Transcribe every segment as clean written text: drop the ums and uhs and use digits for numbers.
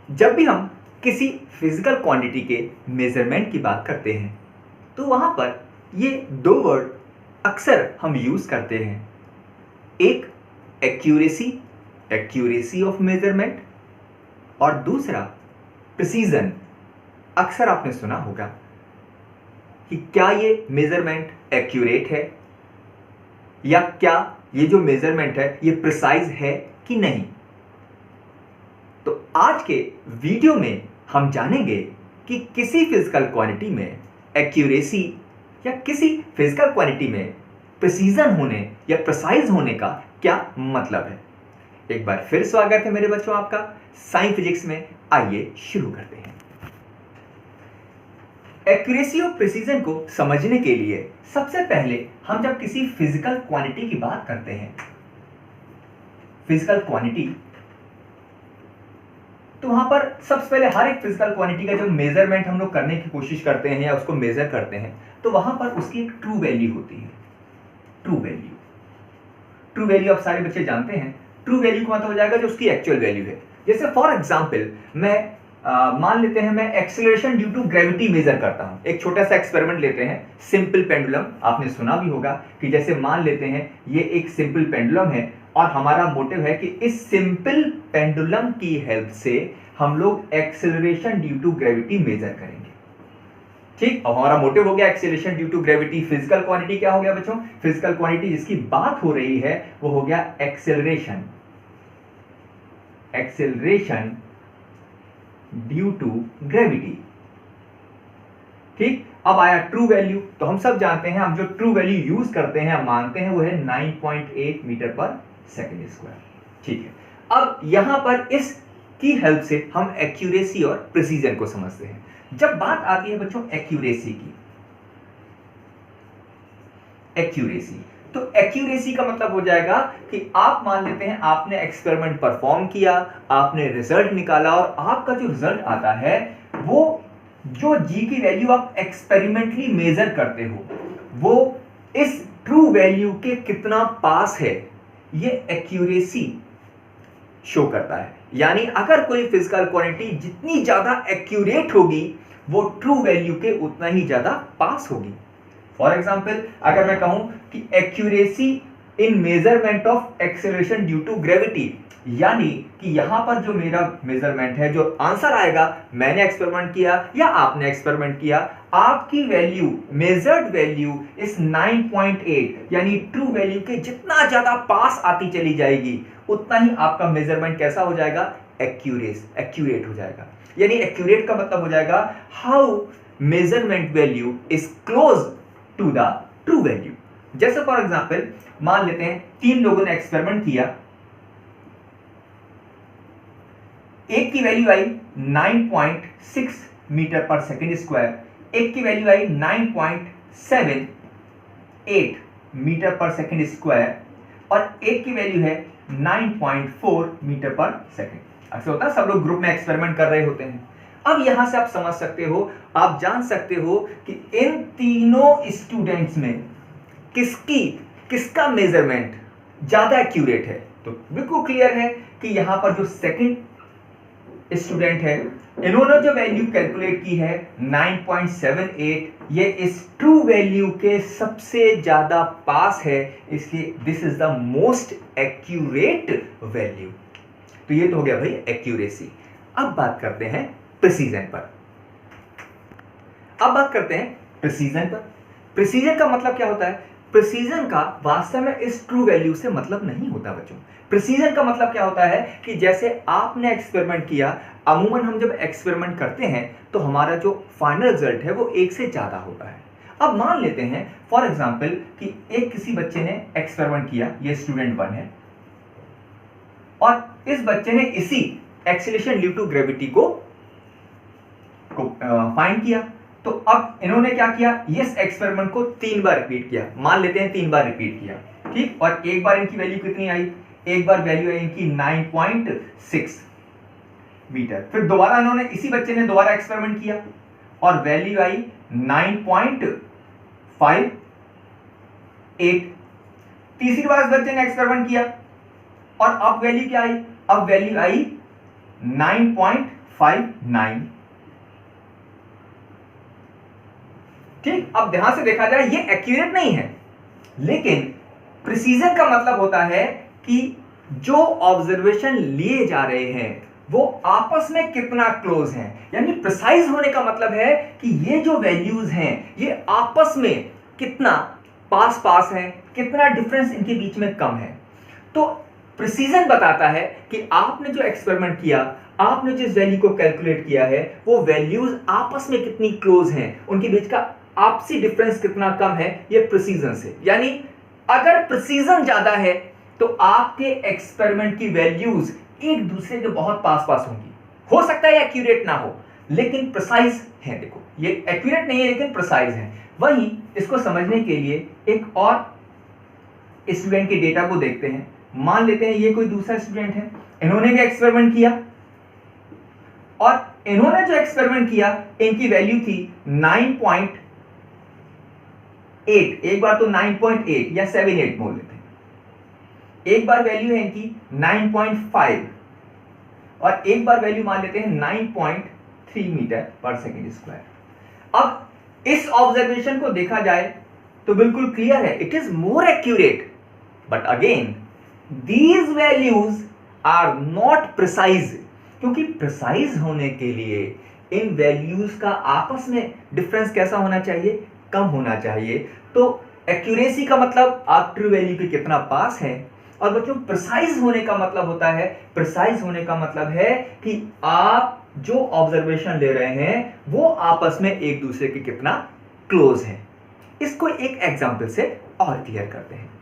जब भी हम किसी फिजिकल क्वांटिटी के मेजरमेंट की बात करते हैं तो वहाँ पर ये दो वर्ड अक्सर हम यूज़ करते हैं। एक एक्यूरेसी, एक्यूरेसी ऑफ मेजरमेंट, और दूसरा प्रिसीजन। अक्सर आपने सुना होगा कि क्या ये मेजरमेंट एक्यूरेट है या क्या ये जो मेजरमेंट है ये प्रिसाइज है कि नहीं। तो आज के वीडियो में हम जानेंगे कि किसी फिजिकल क्वांटिटी में एक्यूरेसी या किसी फिजिकल क्वांटिटी में प्रिसीजन होने या प्रिसाइज होने का क्या मतलब है। एक बार फिर स्वागत है मेरे बच्चों आपका साइंस फिजिक्स में। आइए शुरू करते हैं। एक्यूरेसी और प्रिसीजन को समझने के लिए सबसे पहले हम जब किसी फिजिकल क्वांटिटी की बात करते हैं, फिजिकल क्वांटिटी, तो वहां पर सबसे पहले हर एक फिजिकल क्वांटिटी का जब मेजरमेंट हम लोग करने की कोशिश करते हैं या उसको मेजर करते हैं तो वहां पर उसकी एक ट्रू वैल्यू होती है। ट्रू वैल्यू, ट्रू वैल्यू आप सारे बच्चे जानते हैं। ट्रू वैल्यू का मतलब हो जाएगा जो उसकी एक्चुअल वैल्यू है। जैसे फॉर एग्जांपल मैं मान लेते हैं मैं acceleration due to gravity measure करता हूं। एक छोटा सा एक्सपेरिमेंट लेते हैं, सिंपल पेंडुलम। आपने सुना भी होगा कि जैसे मान लेते हैं ये एक सिंपल पेंडुलम है और हमारा मोटिव है कि इस सिंपल पेंडुलम की हेल्प से हम लोग acceleration due to gravity measure करेंगे। ठीक, अब हमारा मोटिव हो गया acceleration due to gravity. Physical quantity क्या हो गया बच्चों? फिजिकल क्वांटिटी जिसकी बात हो रही है वो हो गया acceleration, acceleration due to gravity. ठीक, अब आया ट्रू वैल्यू। तो हम सब जानते हैं, हम जो ट्रू वैल्यू यूज करते हैं, हम मानते हैं वो है 9.8 मीटर पर सेकेंड स्क्वायर। ठीक है, अब यहां पर इसकी हेल्प से हम एक्यूरेसी और प्रिसीजन को समझते हैं। जब बात आती है बच्चों एक्यूरेसी की, एक्यूरेसी, तो एक्यूरेसी का मतलब हो जाएगा कि आप मान लेते हैं आपने एक्सपेरिमेंट परफॉर्म किया, आपने रिजल्ट निकाला और आपका जो रिजल्ट आता है वो जो जी की वैल्यू आप एक्सपेरिमेंटली मेजर करते हो वो इस ट्रू वैल्यू के कितना पास है, ये एक्यूरेसी शो करता है। यानी अगर कोई फिजिकल क्वांटिटी जितनी ज्यादा एक्यूरेट होगी वो ट्रू वैल्यू के उतना ही ज्यादा पास होगी। फॉर एग्जाम्पल अगर मैं कहूं कि accuracy in measurement of acceleration due to gravity, यानी कि यहां पर जो मेरा मेजरमेंट है, जो आंसर आएगा, मैंने एक्सपेरिमेंट किया या आपने एक्सपेरिमेंट किया, आपकी वैल्यू, मेजर्ड वैल्यू इस 9.8 यानी ट्रू वैल्यू के जितना ज्यादा पास आती चली जाएगी उतना ही आपका मेजरमेंट कैसा हो जाएगा? एक्यूरेट हो जाएगा। यानी एक्यूरेट का मतलब हो जाएगा how measurement value is close to the true value. जैसे फॉर एग्जांपल मान लेते हैं तीन लोगों ने एक्सपेरिमेंट किया, एक की वैल्यू आई 9.6 मीटर पर सेकेंड स्क्वायर, एक की वैल्यू आई 9.78 मीटर पर सेकेंड स्क्वायर और एक की वैल्यू है 9.4 मीटर पर सेकेंड। ऐसा होता है, सब लोग ग्रुप में एक्सपेरिमेंट कर रहे होते हैं। अब यहां से आप समझ सकते हो, आप जान सकते हो कि इन तीनों स्टूडेंट्स में किसका मेजरमेंट ज्यादा एक्यूरेट है। तो बिल्कुल क्लियर है कि यहां पर जो सेकंड स्टूडेंट है, इन्होंने जो वैल्यू कैलकुलेट की है 9.78, ये इस ट्रू वैल्यू के सबसे ज्यादा पास है, इसलिए this is the most accurate value. तो ये तो हो गया भाई एक्यूरेसी। अब बात करते हैं प्रिसीजन पर। अब बात करते हैं प्रिसीजन पर। प्रिसीजन का मतलब क्या होता है? प्रिसीजन का वास्तव में इस ट्रू वैल्यू से मतलब नहीं होता बच्चों। प्रिसीजन का मतलब क्या होता है कि जैसे आपने एक्सपेरिमेंट किया, अमूमन हम जब एक्सपेरिमेंट करते हैं तो हमारा जो फाइनल रिजल्ट है वो एक से ज्यादा होता है। अब मान लेते हैं फॉर एग्जांपल कि एक किसी बच्चे ने एक्सपेरिमेंट किया, ये स्टूडेंट 1 है, और इस बच्चे ने इसी एक्सेलरेशन ड्यू टू ग्रेविटी को फाइंड किया। तो अब इन्होंने क्या किया, इस एक्सपेरिमेंट को 3 बार रिपीट किया। मान लेते हैं 3 बार रिपीट किया, ठीक, और एक बार इनकी वैल्यू कितनी आई? एक बार वैल्यू आई इनकी 9.6 मीटर। फिर दोबारा इन्होंने, इसी बच्चे ने दोबारा एक्सपेरिमेंट किया और वैल्यू आई 9.58। तीसरी बार इस बच्चे ने एक्सपेरिमेंट किया और अब वैल्यू क्या आई? अब वैल्यू आई 0.59। ठीक, अब ध्यान से देखा जाए ये एक्यूरेट नहीं है, लेकिन प्रिसीजन का मतलब होता है कि जो ऑब्जर्वेशन लिए जा रहे हैं वो आपस में कितना क्लोज हैं। यानी प्रिसाइज होने का मतलब है कि ये जो वैल्यूज हैं ये आपस में कितना पास पास है, कितना डिफरेंस इनके बीच में कम है। तो प्रिसीजन बताता है कि आपने जो एक्सपेरिमेंट किया, आपने जिस वैल्यू को कैलकुलेट किया है वो वैल्यूज आपस में कितनी क्लोज हैं, उनके बीच का आपसी डिफरेंस कितना कम है, ये प्रिसीजन से। यानी अगर प्रिसीजन ज्यादा है तो आपके एक्सपेरिमेंट की वैल्यूज एक दूसरे के बहुत पास पास होंगी। हो सकता है एक्यूरेट ना हो लेकिन प्रिसाइज है। देखो ये एक्यूरेट नहीं है लेकिन प्रिसाइज है। वहीं इसको समझने के लिए एक और स्टूडेंट के डेटा को देखते हैं। मान लेते हैं ये कोई दूसरा स्टूडेंट है, इन्होंने भी एक्सपेरिमेंट किया और इन्होंने जो एक्सपेरिमेंट किया इनकी वैल्यू थी 9.8। एक बार तो 9.8 या 7.8 बोल लेते हैं, एक बार वैल्यू है इनकी 9.5 और एक बार वैल्यू मान लेते हैं 9.3 मीटर पर सेकेंड स्क्वायर। अब इस ऑब्जर्वेशन को देखा जाए तो बिल्कुल क्लियर है, it is more accurate, but again these values are not precise. क्योंकि प्रिसाइज होने के लिए इन वैल्यूज का आपस में डिफरेंस कैसा होना चाहिए, कम होना चाहिए। तो एक्यूरेसी का मतलब आप ट्रू वैल्यू के कितना पास है, और बच्चों प्रिसाइज होने का मतलब होता है, प्रिसाइज होने का मतलब है कि आप जो ऑब्जर्वेशन ले रहे हैं वो आपस में एक दूसरे के कितना क्लोज है। इसको एक एग्जांपल से और क्लियर करते हैं।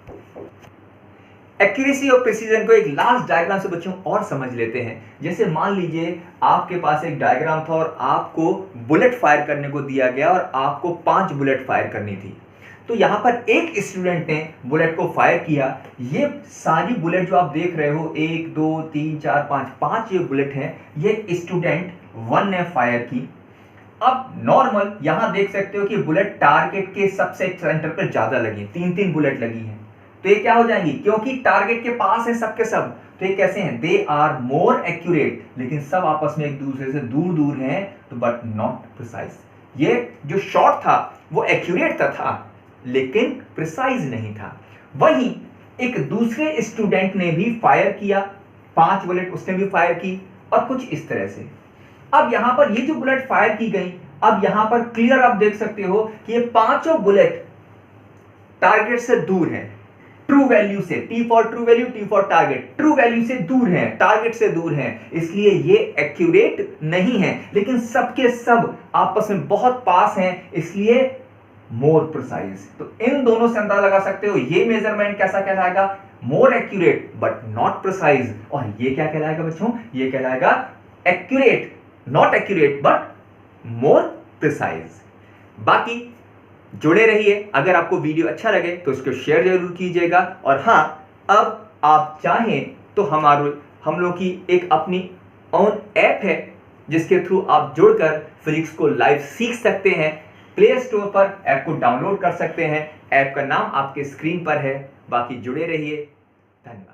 एक्यूरेसी और प्रिसीजन को एक लास्ट डायग्राम से बच्चों और समझ लेते हैं। जैसे मान लीजिए आपके पास एक डायग्राम था और आपको बुलेट फायर करने को दिया गया और आपको 5 बुलेट फायर करनी थी। तो यहां पर एक स्टूडेंट ने बुलेट को फायर किया। ये सारी बुलेट जो आप देख रहे हो 1 2 3 4 5 ये बुलेट हैं, ये स्टूडेंट 1 ने फायर की। अब नॉर्मल यहां देख सकते हो कि बुलेट टारगेट के सबसे सेंटर पर ज्यादा लगी, 3 बुलेट लगी हैं। तो ये क्या हो जाएंगी, क्योंकि टारगेट के पास है सबके सब, तो ये कैसे हैं, दे आर मोर एक्यूरेट। लेकिन सब आपस में एक दूसरे से दूर दूर हैं, तो बट नॉट प्रिसाइज। ये जो शॉट था वो एक्यूरेट था लेकिन प्रिसाइज नहीं था। वहीं एक दूसरे स्टूडेंट ने भी फायर किया, 5 बुलेट उसने भी फायर की और कुछ इस तरह से। अब यहां पर ये जो बुलेट फायर की गई, अब यहां पर क्लियर आप देख सकते हो कि ये 5 बुलेट टारगेट से दूर है, ट्रू वैल्यू से, T for true value, T for target, true value से दूर है, टारगेट से दूर है, इसलिए ये एक्यूरेट नहीं है। लेकिन सबके सब आपस में बहुत पास हैं, इसलिए मोर प्रिसाइज। तो इन दोनों से अंदाजा लगा सकते हो ये मेजरमेंट कैसा कहलाएगा, मोर एक्यूरेट बट नॉट प्रिसाइज। और ये क्या कहलाएगा बच्चों, ये कहलाएगा accurate, not accurate but more precise. बाकी जुड़े रहिए। अगर आपको वीडियो अच्छा लगे तो इसको शेयर जरूर कीजिएगा। और हाँ, अब आप चाहें तो हम लोग की एक अपनी ओन ऐप है जिसके थ्रू आप जुड़कर फिजिक्स को लाइव सीख सकते हैं। प्ले स्टोर पर ऐप को डाउनलोड कर सकते हैं। ऐप का नाम आपके स्क्रीन पर है। बाकी जुड़े रहिए। धन्यवाद।